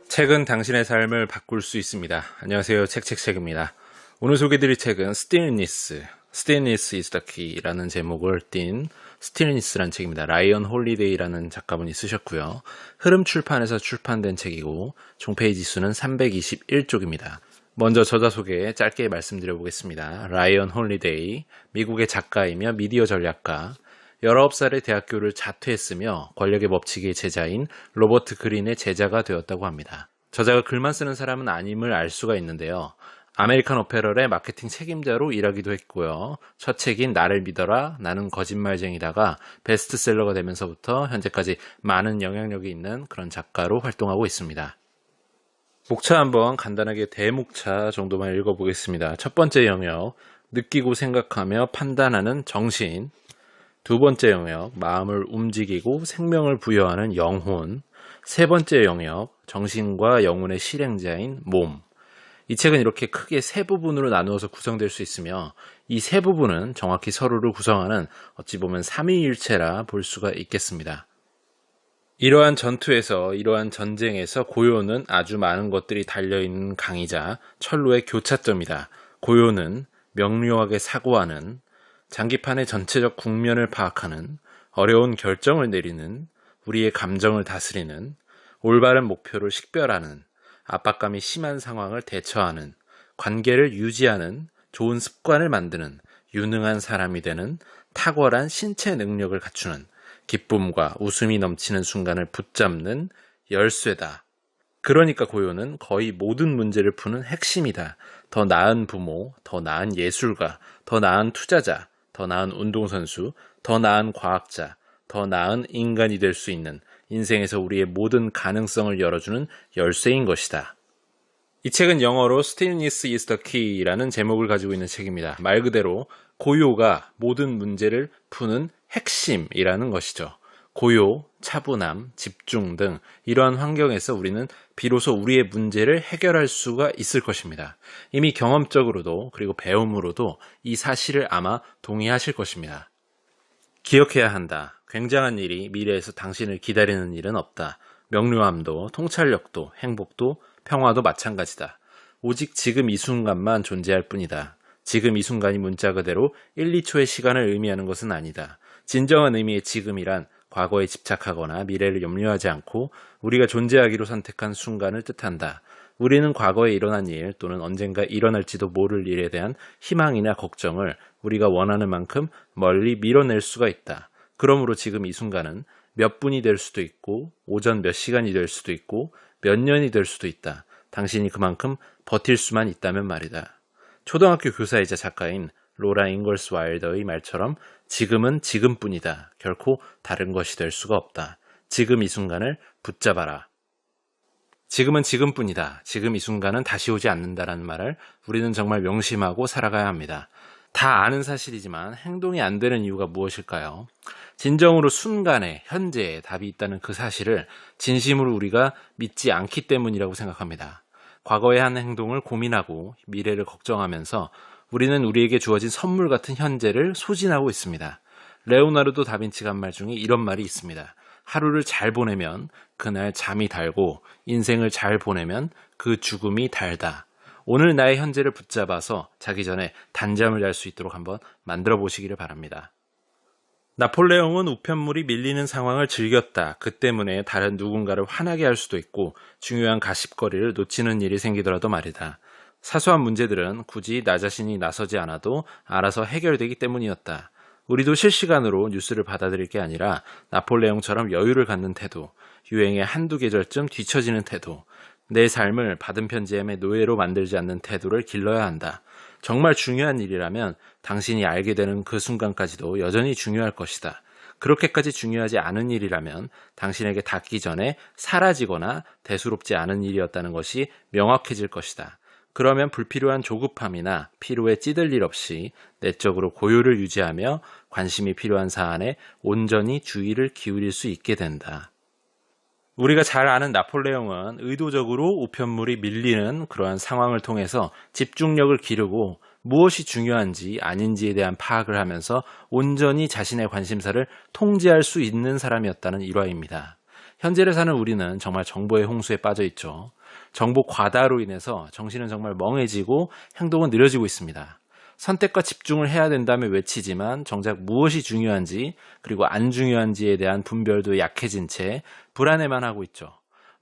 책은 당신의 삶을 바꿀 수 있습니다. 안녕하세요. 책입니다. 오늘 소개해드릴 책은 Stillness is the Key라는 제목을 띤 Stillness라는 책입니다. 라이언 홀리데이라는 작가분이 쓰셨고요. 흐름 출판에서 출판된 책이고 총 페이지 수는 321쪽입니다. 먼저 저자 소개 짧게 말씀드려보겠습니다. 라이언 홀리데이, 미국의 작가이며 미디어 전략가, 19살에 대학교를 자퇴했으며 권력의 법칙의 제자인 로버트 그린의 제자가 되었다고 합니다. 저자가 글만 쓰는 사람은 아님을 알 수가 있는데요. 아메리칸 어페럴의 마케팅 책임자로 일하기도 했고요. 첫 책인 나를 믿어라, 나는 거짓말쟁이다가 베스트셀러가 되면서부터 현재까지 많은 영향력이 있는 그런 작가로 활동하고 있습니다. 목차 한번 간단하게 대목차 정도만 읽어보겠습니다. 첫 번째 영역, 느끼고 생각하며 판단하는 정신. 두 번째 영역, 마음을 움직이고 생명을 부여하는 영혼. 세 번째 영역, 정신과 영혼의 실행자인 몸. 이 책은 이렇게 크게 세 부분으로 나누어서 구성될 수 있으며 이 세 부분은 정확히 서로를 구성하는 어찌 보면 삼위일체라 볼 수가 있겠습니다. 이러한 전투에서, 이러한 전쟁에서 고요는 아주 많은 것들이 달려있는 강이자 철로의 교차점이다. 고요는 명료하게 사고하는, 장기판의 전체적 국면을 파악하는, 어려운 결정을 내리는, 우리의 감정을 다스리는, 올바른 목표를 식별하는, 압박감이 심한 상황을 대처하는, 관계를 유지하는, 좋은 습관을 만드는, 유능한 사람이 되는, 탁월한 신체 능력을 갖추는, 기쁨과 웃음이 넘치는 순간을 붙잡는 열쇠다. 그러니까 고요는 거의 모든 문제를 푸는 핵심이다. 더 나은 부모, 더 나은 예술가, 더 나은 투자자, 더 나은 운동선수, 더 나은 과학자, 더 나은 인간이 될 수 있는 인생에서 우리의 모든 가능성을 열어주는 열쇠인 것이다. 이 책은 영어로 Stillness is the Key라는 제목을 가지고 있는 책입니다. 말 그대로 고요가 모든 문제를 푸는 핵심이라는 것이죠. 고요, 차분함, 집중 등 이러한 환경에서 우리는 비로소 우리의 문제를 해결할 수가 있을 것입니다. 이미 경험적으로도 그리고 배움으로도 이 사실을 아마 동의하실 것입니다. 기억해야 한다. 굉장한 일이 미래에서 당신을 기다리는 일은 없다. 명료함도, 통찰력도, 행복도, 평화도 마찬가지다. 오직 지금 이 순간만 존재할 뿐이다. 지금 이 순간이 문자 그대로 1, 2초의 시간을 의미하는 것은 아니다. 진정한 의미의 지금이란 과거에 집착하거나 미래를 염려하지 않고 우리가 존재하기로 선택한 순간을 뜻한다. 우리는 과거에 일어난 일 또는 언젠가 일어날지도 모를 일에 대한 희망이나 걱정을 우리가 원하는 만큼 멀리 밀어낼 수가 있다. 그러므로 지금 이 순간은 몇 분이 될 수도 있고 오전 몇 시간이 될 수도 있고 몇 년이 될 수도 있다. 당신이 그만큼 버틸 수만 있다면 말이다. 초등학교 교사이자 작가인 로라 잉걸스 와일더의 말처럼 지금은 지금뿐이다. 결코 다른 것이 될 수가 없다. 지금 이 순간을 붙잡아라. 지금은 지금뿐이다. 지금 이 순간은 다시 오지 않는다라는 말을 우리는 정말 명심하고 살아가야 합니다. 다 아는 사실이지만 행동이 안 되는 이유가 무엇일까요? 진정으로 순간에, 현재에 답이 있다는 그 사실을 진심으로 우리가 믿지 않기 때문이라고 생각합니다. 과거의 한 행동을 고민하고 미래를 걱정하면서 우리는 우리에게 주어진 선물 같은 현재를 소진하고 있습니다. 레오나르도 다빈치가 한 말 중에 이런 말이 있습니다. 하루를 잘 보내면 그날 잠이 달고 인생을 잘 보내면 그 죽음이 달다. 오늘 나의 현재를 붙잡아서 자기 전에 단잠을 잘 수 있도록 한번 만들어 보시기를 바랍니다. 나폴레옹은 우편물이 밀리는 상황을 즐겼다. 그 때문에 다른 누군가를 화나게 할 수도 있고 중요한 가십거리를 놓치는 일이 생기더라도 말이다. 사소한 문제들은 굳이 나 자신이 나서지 않아도 알아서 해결되기 때문이었다. 우리도 실시간으로 뉴스를 받아들일 게 아니라 나폴레옹처럼 여유를 갖는 태도, 유행의 한두 계절쯤 뒤처지는 태도, 내 삶을 받은 편지엠의 노예로 만들지 않는 태도를 길러야 한다. 정말 중요한 일이라면 당신이 알게 되는 그 순간까지도 여전히 중요할 것이다. 그렇게까지 중요하지 않은 일이라면 당신에게 닿기 전에 사라지거나 대수롭지 않은 일이었다는 것이 명확해질 것이다. 그러면 불필요한 조급함이나 피로에 찌들 일 없이 내적으로 고요를 유지하며 관심이 필요한 사안에 온전히 주의를 기울일 수 있게 된다. 우리가 잘 아는 나폴레옹은 의도적으로 우편물이 밀리는 그러한 상황을 통해서 집중력을 기르고 무엇이 중요한지 아닌지에 대한 파악을 하면서 온전히 자신의 관심사를 통제할 수 있는 사람이었다는 일화입니다. 현재를 사는 우리는 정말 정보의 홍수에 빠져 있죠. 정보 과다로 인해서 정신은 정말 멍해지고 행동은 느려지고 있습니다. 선택과 집중을 해야 된다며 외치지만 정작 무엇이 중요한지 그리고 안 중요한지에 대한 분별도 약해진 채 불안해만 하고 있죠.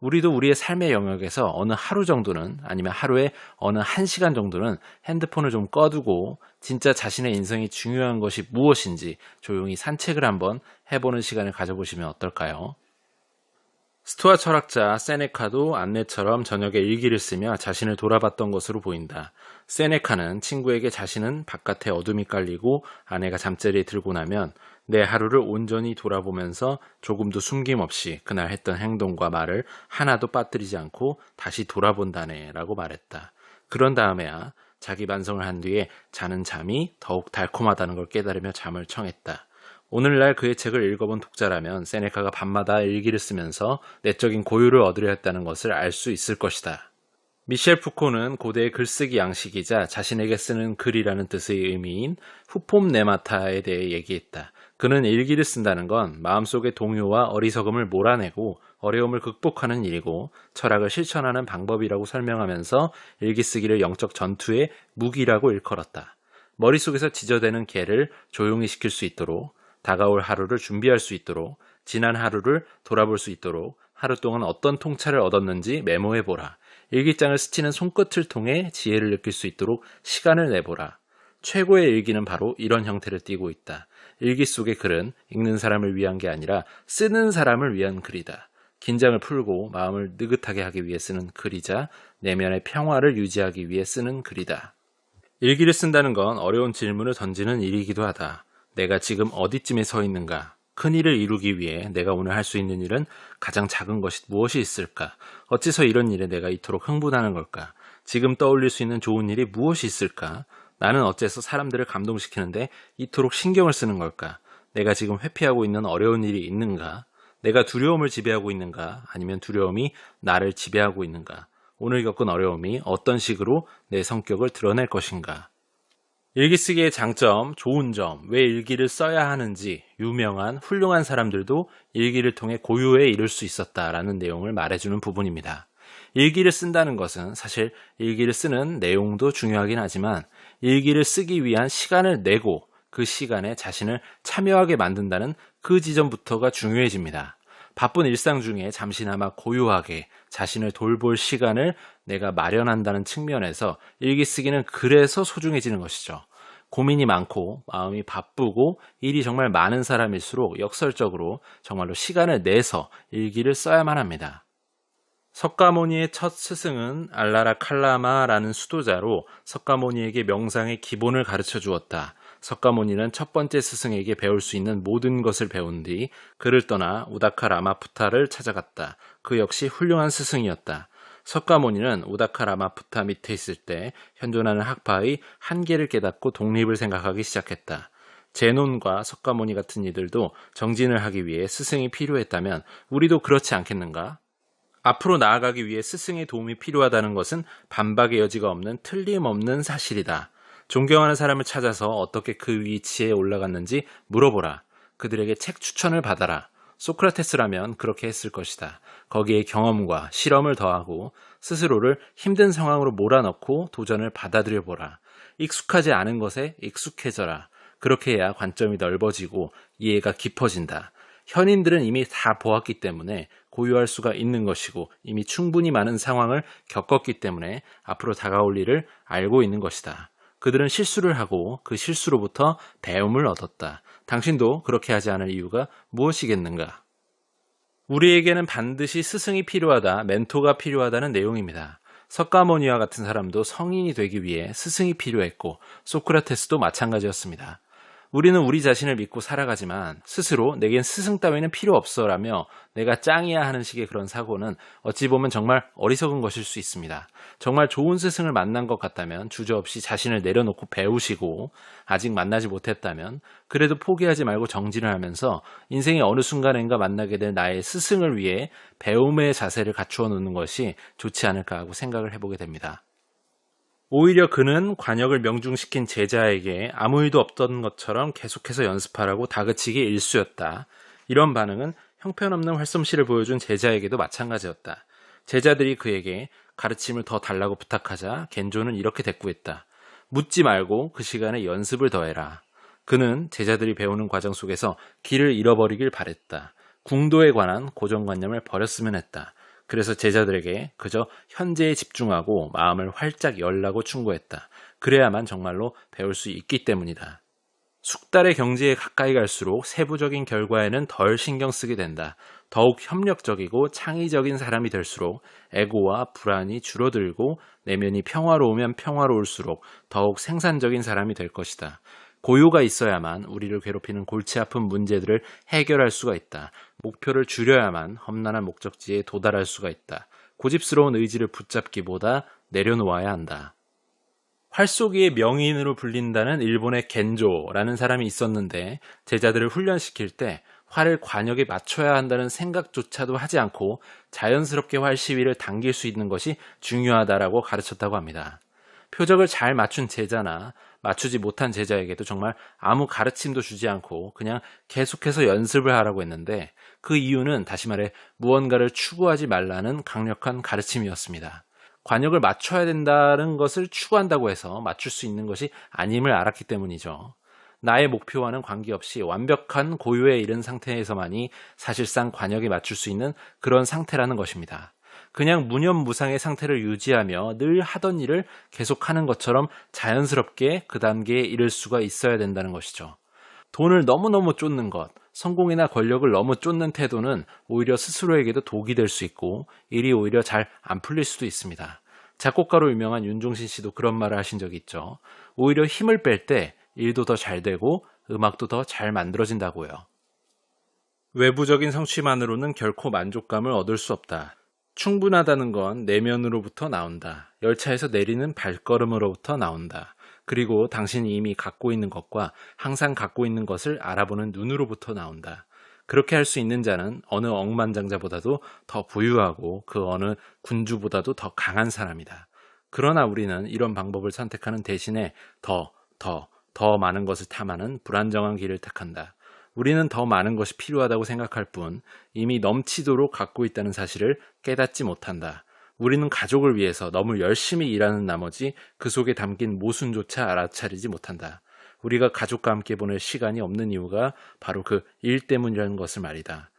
우리도 우리의 삶의 영역에서 어느 하루 정도는 아니면 하루에 어느 1시간 정도는 핸드폰을 좀 꺼두고 진짜 자신의 인생이 중요한 것이 무엇인지 조용히 산책을 한번 해보는 시간을 가져보시면 어떨까요? 스토아 철학자 세네카도 안내처럼 저녁에 일기를 쓰며 자신을 돌아봤던 것으로 보인다. 세네카는 친구에게 자신은 바깥에 어둠이 깔리고 아내가 잠자리에 들고 나면 내 하루를 온전히 돌아보면서 조금도 숨김없이 그날 했던 행동과 말을 하나도 빠뜨리지 않고 다시 돌아본다네 라고 말했다. 그런 다음에야 자기 반성을 한 뒤에 자는 잠이 더욱 달콤하다는 걸 깨달으며 잠을 청했다. 오늘날 그의 책을 읽어본 독자라면 세네카가 밤마다 일기를 쓰면서 내적인 고유를 얻으려 했다는 것을 알 수 있을 것이다. 미셸 푸코는 고대의 글쓰기 양식이자 자신에게 쓰는 글이라는 뜻의 의미인 후폼네마타에 대해 얘기했다. 그는 일기를 쓴다는 건 마음속의 동요와 어리석음을 몰아내고 어려움을 극복하는 일이고 철학을 실천하는 방법이라고 설명하면서 일기 쓰기를 영적 전투의 무기라고 일컬었다. 머릿속에서 지저대는 개를 조용히 시킬 수 있도록 다가올 하루를 준비할 수 있도록 지난 하루를 돌아볼 수 있도록 하루 동안 어떤 통찰을 얻었는지 메모해보라. 일기장을 스치는 손끝을 통해 지혜를 느낄 수 있도록 시간을 내보라. 최고의 일기는 바로 이런 형태를 띠고 있다. 일기 속의 글은 읽는 사람을 위한 게 아니라 쓰는 사람을 위한 글이다. 긴장을 풀고 마음을 느긋하게 하기 위해 쓰는 글이자 내면의 평화를 유지하기 위해 쓰는 글이다. 일기를 쓴다는 건 어려운 질문을 던지는 일이기도 하다. 내가 지금 어디쯤에 서 있는가? 큰 일을 이루기 위해 내가 오늘 할 수 있는 일은 가장 작은 것이 무엇이 있을까? 어째서 이런 일에 내가 이토록 흥분하는 걸까? 지금 떠올릴 수 있는 좋은 일이 무엇이 있을까? 나는 어째서 사람들을 감동시키는데 이토록 신경을 쓰는 걸까? 내가 지금 회피하고 있는 어려운 일이 있는가? 내가 두려움을 지배하고 있는가? 아니면 두려움이 나를 지배하고 있는가? 오늘 겪은 어려움이 어떤 식으로 내 성격을 드러낼 것인가? 일기 쓰기의 장점, 좋은 점, 왜 일기를 써야 하는지 유명한 훌륭한 사람들도 일기를 통해 고유에 이를 수 있었다라는 내용을 말해주는 부분입니다. 일기를 쓴다는 것은 사실 일기를 쓰는 내용도 중요하긴 하지만 일기를 쓰기 위한 시간을 내고 그 시간에 자신을 참여하게 만든다는 그 지점부터가 중요해집니다. 바쁜 일상 중에 잠시나마 고요하게 자신을 돌볼 시간을 내가 마련한다는 측면에서 일기 쓰기는 그래서 소중해지는 것이죠. 고민이 많고 마음이 바쁘고 일이 정말 많은 사람일수록 역설적으로 정말로 시간을 내서 일기를 써야만 합니다. 석가모니의 첫 스승은 알라라 칼라마라는 수도자로 석가모니에게 명상의 기본을 가르쳐 주었다. 석가모니는 첫 번째 스승에게 배울 수 있는 모든 것을 배운 뒤 그를 떠나 우다카 라마푸타를 찾아갔다. 그 역시 훌륭한 스승이었다. 석가모니는 우다카 라마푸타 밑에 있을 때 현존하는 학파의 한계를 깨닫고 독립을 생각하기 시작했다. 제논과 석가모니 같은 이들도 정진을 하기 위해 스승이 필요했다면 우리도 그렇지 않겠는가? 앞으로 나아가기 위해 스승의 도움이 필요하다는 것은 반박의 여지가 없는 틀림없는 사실이다. 존경하는 사람을 찾아서 어떻게 그 위치에 올라갔는지 물어보라. 그들에게 책 추천을 받아라. 소크라테스라면 그렇게 했을 것이다. 거기에 경험과 실험을 더하고 스스로를 힘든 상황으로 몰아넣고 도전을 받아들여보라. 익숙하지 않은 것에 익숙해져라. 그렇게 해야 관점이 넓어지고 이해가 깊어진다. 현인들은 이미 다 보았기 때문에 고유할 수가 있는 것이고 이미 충분히 많은 상황을 겪었기 때문에 앞으로 다가올 일을 알고 있는 것이다. 그들은 실수를 하고 그 실수로부터 배움을 얻었다. 당신도 그렇게 하지 않을 이유가 무엇이겠는가? 우리에게는 반드시 스승이 필요하다, 멘토가 필요하다는 내용입니다. 석가모니와 같은 사람도 성인이 되기 위해 스승이 필요했고 소크라테스도 마찬가지였습니다. 우리는 우리 자신을 믿고 살아가지만 스스로 내겐 스승 따위는 필요 없어라며 내가 짱이야 하는 식의 그런 사고는 어찌 보면 정말 어리석은 것일 수 있습니다. 정말 좋은 스승을 만난 것 같다면 주저없이 자신을 내려놓고 배우시고 아직 만나지 못했다면 그래도 포기하지 말고 정진을 하면서 인생의 어느 순간인가 만나게 될 나의 스승을 위해 배움의 자세를 갖추어 놓는 것이 좋지 않을까 하고 생각을 해보게 됩니다. 오히려 그는 관역을 명중시킨 제자에게 아무 일도 없던 것처럼 계속해서 연습하라고 다그치기 일쑤였다. 이런 반응은 형편없는 활솜씨를 보여준 제자에게도 마찬가지였다. 제자들이 그에게 가르침을 더 달라고 부탁하자 겐조는 이렇게 대꾸했다. 묻지 말고 그 시간에 연습을 더해라. 그는 제자들이 배우는 과정 속에서 길을 잃어버리길 바랬다. 궁도에 관한 고정관념을 버렸으면 했다. 그래서 제자들에게 그저 현재에 집중하고 마음을 활짝 열라고 충고했다. 그래야만 정말로 배울 수 있기 때문이다. 숙달의 경지에 가까이 갈수록 세부적인 결과에는 덜 신경 쓰게 된다. 더욱 협력적이고 창의적인 사람이 될수록 에고와 불안이 줄어들고 내면이 평화로우면 평화로울수록 더욱 생산적인 사람이 될 것이다. 고요가 있어야만 우리를 괴롭히는 골치 아픈 문제들을 해결할 수가 있다. 목표를 줄여야만 험난한 목적지에 도달할 수가 있다. 고집스러운 의지를 붙잡기보다 내려놓아야 한다. 활쏘기의 명인으로 불린다는 일본의 겐조라는 사람이 있었는데 제자들을 훈련시킬 때 활을 관역에 맞춰야 한다는 생각조차도 하지 않고 자연스럽게 활 시위를 당길 수 있는 것이 중요하다라고 가르쳤다고 합니다. 표적을 잘 맞춘 제자나 맞추지 못한 제자에게도 정말 아무 가르침도 주지 않고 그냥 계속해서 연습을 하라고 했는데 그 이유는 다시 말해 무언가를 추구하지 말라는 강력한 가르침이었습니다. 관역을 맞춰야 된다는 것을 추구한다고 해서 맞출 수 있는 것이 아님을 알았기 때문이죠. 나의 목표와는 관계없이 완벽한 고요에 이른 상태에서만이 사실상 관역에 맞출 수 있는 그런 상태라는 것입니다. 그냥 무념무상의 상태를 유지하며 늘 하던 일을 계속하는 것처럼 자연스럽게 그 단계에 이를 수가 있어야 된다는 것이죠. 돈을 너무너무 쫓는 것, 성공이나 권력을 너무 쫓는 태도는 오히려 스스로에게도 독이 될 수 있고 일이 오히려 잘 안 풀릴 수도 있습니다. 작곡가로 유명한 윤종신 씨도 그런 말을 하신 적이 있죠. 오히려 힘을 뺄 때 일도 더 잘 되고 음악도 더 잘 만들어진다고요. 외부적인 성취만으로는 결코 만족감을 얻을 수 없다. 충분하다는 건 내면으로부터 나온다. 열차에서 내리는 발걸음으로부터 나온다. 그리고 당신이 이미 갖고 있는 것과 항상 갖고 있는 것을 알아보는 눈으로부터 나온다. 그렇게 할 수 있는 자는 어느 억만장자보다도 더 부유하고 그 어느 군주보다도 더 강한 사람이다. 그러나 우리는 이런 방법을 선택하는 대신에 더 많은 것을 탐하는 불안정한 길을 택한다. 우리는 더 많은 것이 필요하다고 생각할 뿐 이미 넘치도록 갖고 있다는 사실을 깨닫지 못한다. 우리는 가족을 위해서 너무 열심히 일하는 나머지 그 속에 담긴 모순조차 알아차리지 못한다. 우리가 가족과 함께 보낼 시간이 없는 이유가 바로 그 일 때문이라는 것을 말이다.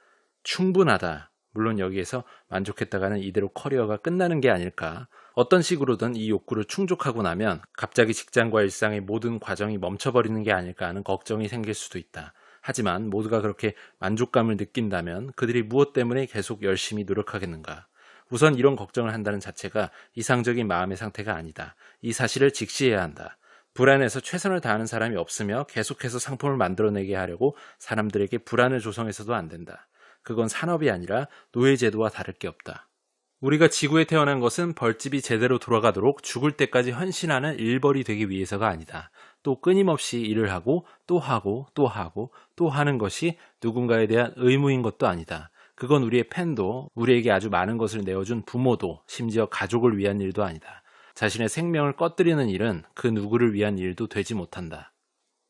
충분하다. 물론 여기에서 만족했다가는 이대로 커리어가 끝나는 게 아닐까. 어떤 식으로든 이 욕구를 충족하고 나면 갑자기 직장과 일상의 모든 과정이 멈춰버리는 게 아닐까 하는 걱정이 생길 수도 있다. 하지만 모두가 그렇게 만족감을 느낀다면 그들이 무엇 때문에 계속 열심히 노력하겠는가? 우선 이런 걱정을 한다는 자체가 이상적인 마음의 상태가 아니다. 이 사실을 직시해야 한다. 불안해서 최선을 다하는 사람이 없으며 계속해서 상품을 만들어내게 하려고 사람들에게 불안을 조성해서도 안 된다. 그건 산업이 아니라 노예제도와 다를 게 없다. 우리가 지구에 태어난 것은 벌집이 제대로 돌아가도록 죽을 때까지 헌신하는 일벌이 되기 위해서가 아니다. 또 끊임없이 일을 하고 또 하고 또 하고 또 하는 것이 누군가에 대한 의무인 것도 아니다. 그건 우리의 팬도 우리에게 아주 많은 것을 내어준 부모도 심지어 가족을 위한 일도 아니다. 자신의 생명을 꺼뜨리는 일은 그 누구를 위한 일도 되지 못한다.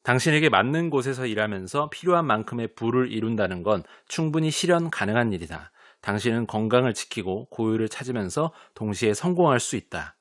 당신에게 맞는 곳에서 일하면서 필요한 만큼의 부를 이룬다는 건 충분히 실현 가능한 일이다. 당신은 건강을 지키고 고요를 찾으면서 동시에 성공할 수 있다.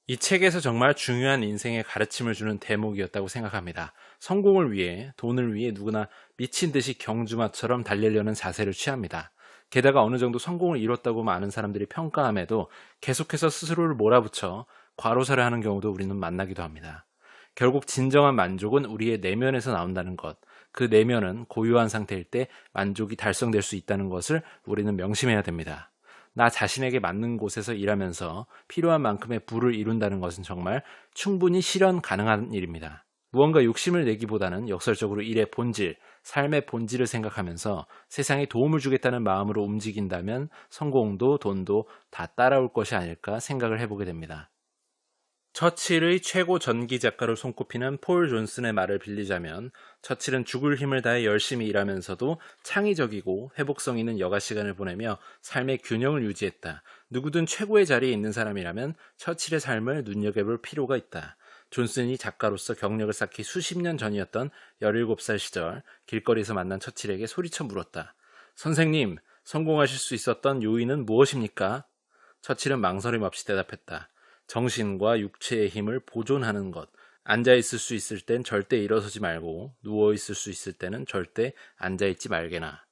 이 책에서 정말 중요한 인생의 가르침을 주는 대목이었다고 생각합니다. 성공을 위해, 돈을 위해 누구나 미친 듯이 경주마처럼 달리려는 자세를 취합니다. 게다가 어느 정도 성공을 이뤘다고 많은 사람들이 평가함에도 계속해서 스스로를 몰아붙여 과로사를 하는 경우도 우리는 만나기도 합니다. 결국 진정한 만족은 우리의 내면에서 나온다는 것, 그 내면은 고요한 상태일 때 만족이 달성될 수 있다는 것을 우리는 명심해야 됩니다. 나 자신에게 맞는 곳에서 일하면서 필요한 만큼의 부를 이룬다는 것은 정말 충분히 실현 가능한 일입니다. 무언가 욕심을 내기보다는 역설적으로 일의 본질, 삶의 본질을 생각하면서 세상에 도움을 주겠다는 마음으로 움직인다면 성공도 돈도 다 따라올 것이 아닐까 생각을 해보게 됩니다. 처칠의 최고 전기 작가로 손꼽히는 폴 존슨의 말을 빌리자면 처칠은 죽을 힘을 다해 열심히 일하면서도 창의적이고 회복성 있는 여가 시간을 보내며 삶의 균형을 유지했다. 누구든 최고의 자리에 있는 사람이라면 처칠의 삶을 눈여겨볼 필요가 있다. 존슨이 작가로서 경력을 쌓기 수십 년 전이었던 17살 시절 길거리에서 만난 처칠에게 소리쳐 물었다. 선생님, 성공하실 수 있었던 요인은 무엇입니까? 처칠은 망설임 없이 대답했다. 정신과 육체의 힘을 보존하는 것. 앉아있을 수 있을 땐 절대 일어서지 말고 누워있을 수 있을 때는 절대 앉아있지 말게나.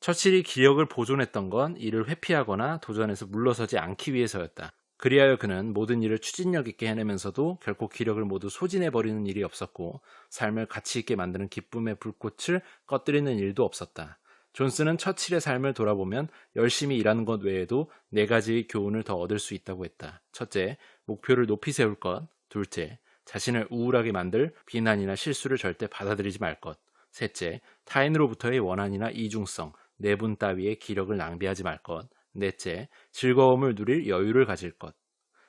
처칠이 기력을 보존했던 건 이를 회피하거나 도전에서 물러서지 않기 위해서였다. 그리하여 그는 모든 일을 추진력 있게 해내면서도 결코 기력을 모두 소진해버리는 일이 없었고 삶을 가치 있게 만드는 기쁨의 불꽃을 꺼뜨리는 일도 없었다. 존슨은 처칠의 삶을 돌아보면 열심히 일하는 것 외에도 4가지의 교훈을 더 얻을 수 있다고 했다. 첫째, 목표를 높이 세울 것. 둘째, 자신을 우울하게 만들 비난이나 실수를 절대 받아들이지 말 것. 셋째, 타인으로부터의 원한이나 이중성, 내분 따위의 기력을 낭비하지 말 것. 넷째, 즐거움을 누릴 여유를 가질 것.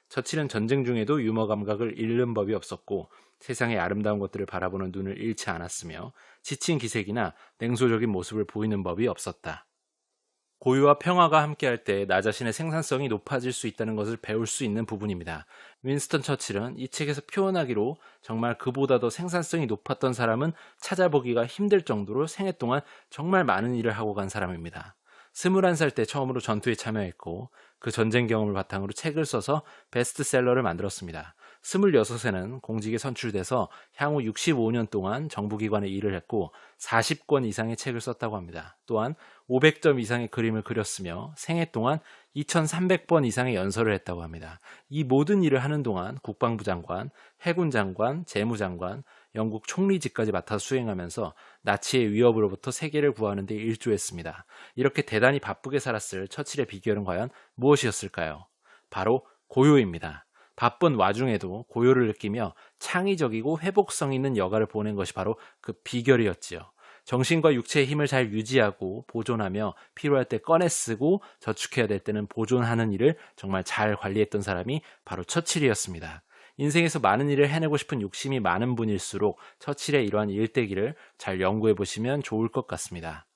처칠은 전쟁 중에도 유머 감각을 잃는 법이 없었고 세상의 아름다운 것들을 바라보는 눈을 잃지 않았으며 지친 기색이나 냉소적인 모습을 보이는 법이 없었다. 고유와 평화가 함께할 때 나 자신의 생산성이 높아질 수 있다는 것을 배울 수 있는 부분입니다. 윈스턴 처칠은 이 책에서 표현하기로 정말 그보다 더 생산성이 높았던 사람은 찾아보기가 힘들 정도로 생애 동안 정말 많은 일을 하고 간 사람입니다. 21살 때 처음으로 전투에 참여했고 그 전쟁 경험을 바탕으로 책을 써서 베스트셀러를 만들었습니다. 26에는 공직에 선출돼서 향후 65년 동안 정부기관에 일을 했고 40권 이상의 책을 썼다고 합니다. 또한 500점 이상의 그림을 그렸으며 생애 동안 2300번 이상의 연설을 했다고 합니다. 이 모든 일을 하는 동안 국방부 장관, 해군 장관, 재무장관, 영국 총리직까지 맡아 수행하면서 나치의 위협으로부터 세계를 구하는 데 일조했습니다. 이렇게 대단히 바쁘게 살았을 처칠의 비결은 과연 무엇이었을까요? 바로 고요입니다. 바쁜 와중에도 고요를 느끼며 창의적이고 회복성 있는 여가를 보낸 것이 바로 그 비결이었지요. 정신과 육체의 힘을 잘 유지하고 보존하며 필요할 때 꺼내 쓰고 저축해야 될 때는 보존하는 일을 정말 잘 관리했던 사람이 바로 처칠이었습니다. 인생에서 많은 일을 해내고 싶은 욕심이 많은 분일수록 처칠의 이러한 일대기를 잘 연구해 보시면 좋을 것 같습니다.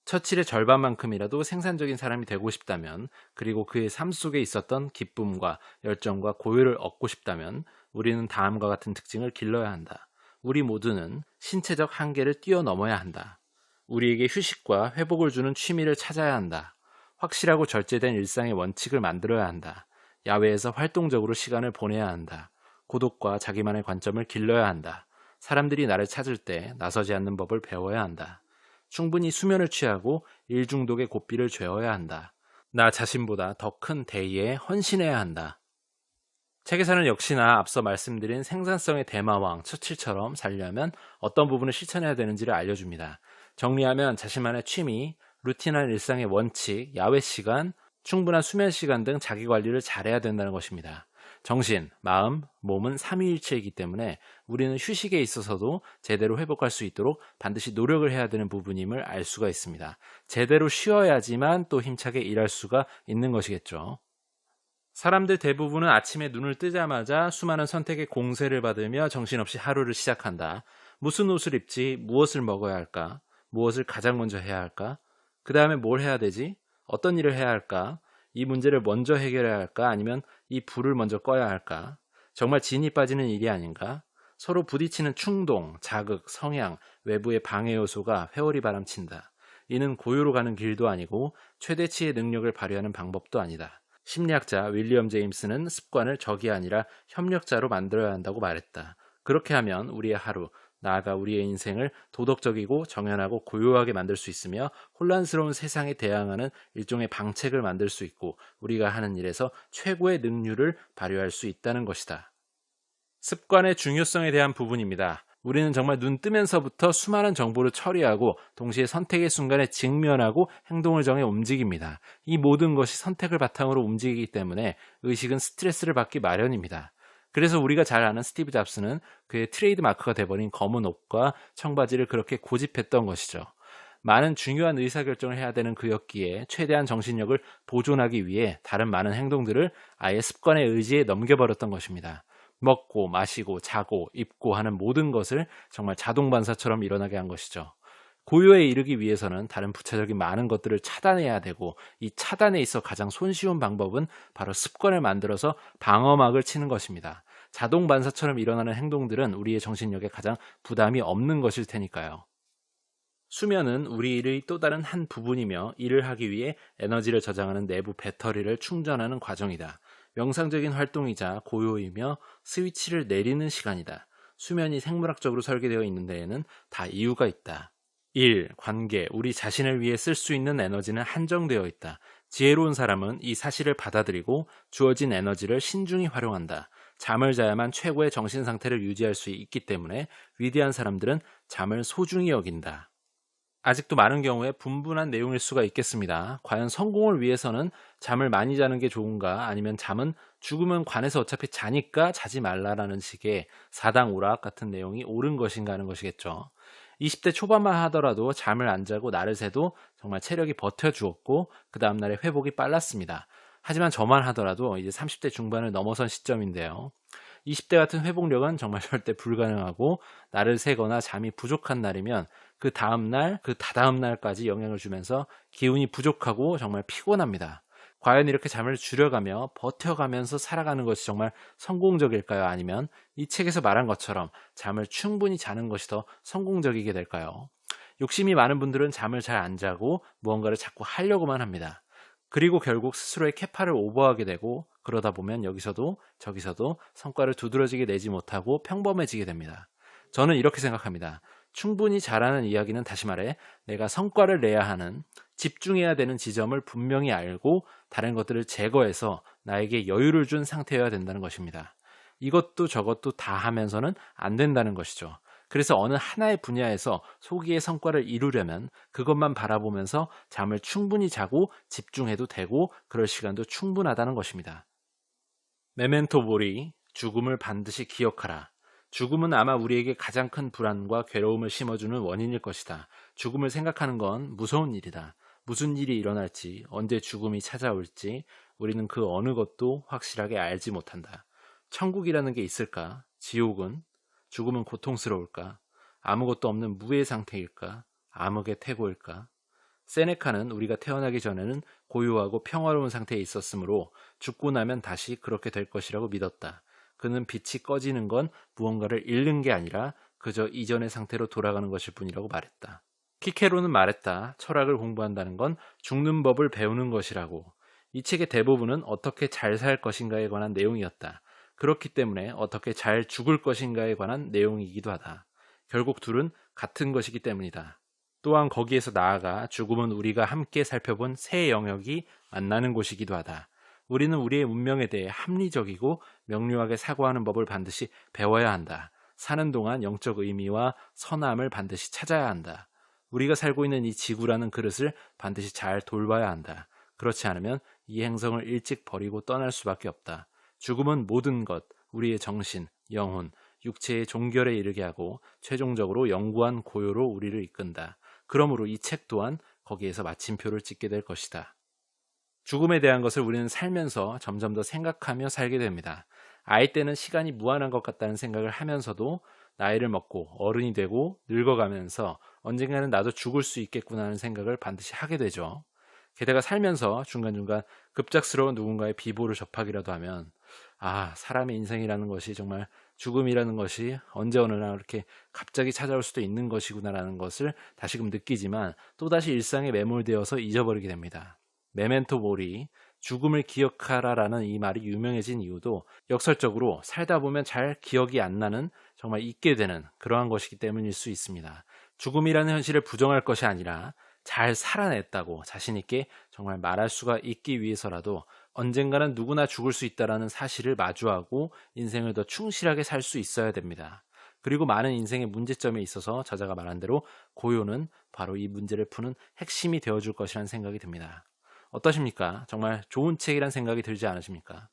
처칠의 절반만큼이라도 생산적인 사람이 되고 싶다면, 그리고 그의 삶 속에 있었던 기쁨과 열정과 고요를 얻고 싶다면 우리는 다음과 같은 특징을 길러야 한다. 우리 모두는 신체적 한계를 뛰어넘어야 한다. 우리에게 휴식과 회복을 주는 취미를 찾아야 한다. 확실하고 절제된 일상의 원칙을 만들어야 한다. 야외에서 활동적으로 시간을 보내야 한다. 고독과 자기만의 관점을 길러야 한다. 사람들이 나를 찾을 때 나서지 않는 법을 배워야 한다. 충분히 수면을 취하고 일 중독의 고삐를 죄어야 한다. 나 자신보다 더 큰 대의에 헌신해야 한다. 책에서는 역시나 앞서 말씀드린 생산성의 대마왕 처칠처럼 살려면 어떤 부분을 실천해야 되는지를 알려줍니다. 정리하면 자신만의 취미, 루틴한 일상의 원칙, 야외 시간, 충분한 수면 시간 등 자기 관리를 잘해야 된다는 것입니다. 정신, 마음, 몸은 삼위일체이기 때문에 우리는 휴식에 있어서도 제대로 회복할 수 있도록 반드시 노력을 해야 되는 부분임을 알 수가 있습니다. 제대로 쉬어야지만 또 힘차게 일할 수가 있는 것이겠죠. 사람들 대부분은 아침에 눈을 뜨자마자 수많은 선택의 공세를 받으며 정신없이 하루를 시작한다. 무슨 옷을 입지, 무엇을 먹어야 할까, 무엇을 가장 먼저 해야 할까, 그 다음에 뭘 해야 되지, 어떤 일을 해야 할까, 이 문제를 먼저 해결해야 할까, 아니면 이 불을 먼저 꺼야 할까. 정말 진이 빠지는 일이 아닌가. 서로 부딪히는 충동, 자극, 성향, 외부의 방해 요소가 회오리 바람친다. 이는 고요로 가는 길도 아니고 최대치의 능력을 발휘하는 방법도 아니다. 심리학자 윌리엄 제임스는 습관을 적이 아니라 협력자로 만들어야 한다고 말했다. 그렇게 하면 우리의 하루, 나아가 우리의 인생을 도덕적이고 정연하고 고요하게 만들 수 있으며 혼란스러운 세상에 대항하는 일종의 방책을 만들 수 있고 우리가 하는 일에서 최고의 능률을 발휘할 수 있다는 것이다. 습관의 중요성에 대한 부분입니다. 우리는 정말 눈 뜨면서부터 수많은 정보를 처리하고 동시에 선택의 순간에 직면하고 행동을 정해 움직입니다. 이 모든 것이 선택을 바탕으로 움직이기 때문에 의식은 스트레스를 받기 마련입니다. 그래서 우리가 잘 아는 스티브 잡스는 그의 트레이드 마크가 돼버린 검은 옷과 청바지를 그렇게 고집했던 것이죠. 많은 중요한 의사결정을 해야 되는 그였기에 최대한 정신력을 보존하기 위해 다른 많은 행동들을 아예 습관의 의지에 넘겨버렸던 것입니다. 먹고 마시고 자고 입고 하는 모든 것을 정말 자동반사처럼 일어나게 한 것이죠. 고요에 이르기 위해서는 다른 부차적인 많은 것들을 차단해야 되고, 이 차단에 있어 가장 손쉬운 방법은 바로 습관을 만들어서 방어막을 치는 것입니다. 자동 반사처럼 일어나는 행동들은 우리의 정신력에 가장 부담이 없는 것일 테니까요. 수면은 우리 일의 또 다른 한 부분이며, 일을 하기 위해 에너지를 저장하는 내부 배터리를 충전하는 과정이다. 명상적인 활동이자 고요이며 스위치를 내리는 시간이다. 수면이 생물학적으로 설계되어 있는 데에는 다 이유가 있다. 1. 관계, 우리 자신을 위해 쓸 수 있는 에너지는 한정되어 있다. 지혜로운 사람은 이 사실을 받아들이고 주어진 에너지를 신중히 활용한다. 잠을 자야만 최고의 정신 상태를 유지할 수 있기 때문에 위대한 사람들은 잠을 소중히 여긴다. 아직도 많은 경우에 분분한 내용일 수가 있겠습니다. 과연 성공을 위해서는 잠을 많이 자는 게 좋은가, 아니면 잠은 죽음은 관에서 어차피 자니까 자지 말라라는 식의 사당 오락 같은 내용이 옳은 것인가 하는 것이겠죠. 20대 초반만 하더라도 잠을 안 자고 날을 새도 정말 체력이 버텨주었고, 그 다음날에 회복이 빨랐습니다. 하지만 저만 하더라도 이제 30대 중반을 넘어선 시점인데요. 20대 같은 회복력은 정말 절대 불가능하고, 날을 새거나 잠이 부족한 날이면 그 다음날, 그 다다음 날까지 영향을 주면서 기운이 부족하고 정말 피곤합니다. 과연 이렇게 잠을 줄여가며 버텨가면서 살아가는 것이 정말 성공적일까요? 아니면 이 책에서 말한 것처럼 잠을 충분히 자는 것이 더 성공적이게 될까요? 욕심이 많은 분들은 잠을 잘 안 자고 무언가를 자꾸 하려고만 합니다. 그리고 결국 스스로의 캐파를 오버하게 되고, 그러다 보면 여기서도 저기서도 성과를 두드러지게 내지 못하고 평범해지게 됩니다. 저는 이렇게 생각합니다. 충분히 잘하는 이야기는, 다시 말해 내가 성과를 내야 하는, 집중해야 되는 지점을 분명히 알고 다른 것들을 제거해서 나에게 여유를 준 상태여야 된다는 것입니다. 이것도 저것도 다 하면서는 안 된다는 것이죠. 그래서 어느 하나의 분야에서 소기의 성과를 이루려면 그것만 바라보면서 잠을 충분히 자고 집중해도 되고, 그럴 시간도 충분하다는 것입니다. 메멘토 모리, 죽음을 반드시 기억하라. 죽음은 아마 우리에게 가장 큰 불안과 괴로움을 심어주는 원인일 것이다. 죽음을 생각하는 건 무서운 일이다. 무슨 일이 일어날지, 언제 죽음이 찾아올지 우리는 그 어느 것도 확실하게 알지 못한다. 천국이라는 게 있을까? 지옥은? 죽음은 고통스러울까? 아무것도 없는 무의 상태일까? 암흑의 태고일까? 세네카는 우리가 태어나기 전에는 고요하고 평화로운 상태에 있었으므로 죽고 나면 다시 그렇게 될 것이라고 믿었다. 그는 빛이 꺼지는 건 무언가를 잃는 게 아니라 그저 이전의 상태로 돌아가는 것일 뿐이라고 말했다. 키케로는 말했다. 철학을 공부한다는 건 죽는 법을 배우는 것이라고. 이 책의 대부분은 어떻게 잘 살 것인가에 관한 내용이었다. 그렇기 때문에 어떻게 잘 죽을 것인가에 관한 내용이기도 하다. 결국 둘은 같은 것이기 때문이다. 또한 거기에서 나아가 죽음은 우리가 함께 살펴본 새 영역이 만나는 곳이기도 하다. 우리는 우리의 운명에 대해 합리적이고 명료하게 사고하는 법을 반드시 배워야 한다. 사는 동안 영적 의미와 선함을 반드시 찾아야 한다. 우리가 살고 있는 이 지구라는 그릇을 반드시 잘 돌봐야 한다. 그렇지 않으면 이 행성을 일찍 버리고 떠날 수밖에 없다. 죽음은 모든 것, 우리의 정신, 영혼, 육체의 종결에 이르게 하고 최종적으로 영구한 고요로 우리를 이끈다. 그러므로 이 책 또한 거기에서 마침표를 찍게 될 것이다. 죽음에 대한 것을 우리는 살면서 점점 더 생각하며 살게 됩니다. 아이 때는 시간이 무한한 것 같다는 생각을 하면서도 나이를 먹고 어른이 되고 늙어가면서 언젠가는 나도 죽을 수 있겠구나 하는 생각을 반드시 하게 되죠. 게다가 살면서 중간중간 급작스러운 누군가의 비보를 접하기라도 하면, 사람의 인생이라는 것이 정말 죽음이라는 것이 언제 어느 날 이렇게 갑자기 찾아올 수도 있는 것이구나라는 것을 다시금 느끼지만 또다시 일상에 매몰되어서 잊어버리게 됩니다. 메멘토 모리, 죽음을 기억하라라는 이 말이 유명해진 이유도 역설적으로 살다 보면 잘 기억이 안 나는, 정말 잊게 되는 그러한 것이기 때문일 수 있습니다. 죽음이라는 현실을 부정할 것이 아니라 잘 살아냈다고 자신 있게 정말 말할 수가 있기 위해서라도 언젠가는 누구나 죽을 수 있다는 사실을 마주하고 인생을 더 충실하게 살 수 있어야 됩니다. 그리고 많은 인생의 문제점에 있어서 저자가 말한 대로 고요는 바로 이 문제를 푸는 핵심이 되어줄 것이라는 생각이 듭니다. 어떠십니까? 정말 좋은 책이란 생각이 들지 않으십니까?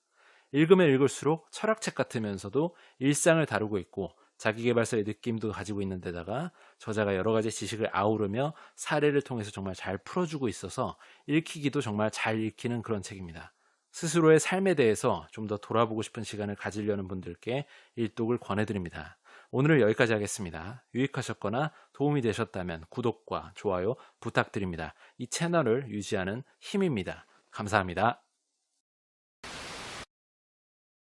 읽으면 읽을수록 철학책 같으면서도 일상을 다루고 있고 자기계발서의 느낌도 가지고 있는 데다가 저자가 여러 가지 지식을 아우르며 사례를 통해서 정말 잘 풀어주고 있어서 읽히기도 정말 잘 읽히는 그런 책입니다. 스스로의 삶에 대해서 좀 더 돌아보고 싶은 시간을 가지려는 분들께 일독을 권해드립니다. 오늘은 여기까지 하겠습니다. 유익하셨거나 도움이 되셨다면 구독과 좋아요 부탁드립니다. 이 채널을 유지하는 힘입니다. 감사합니다.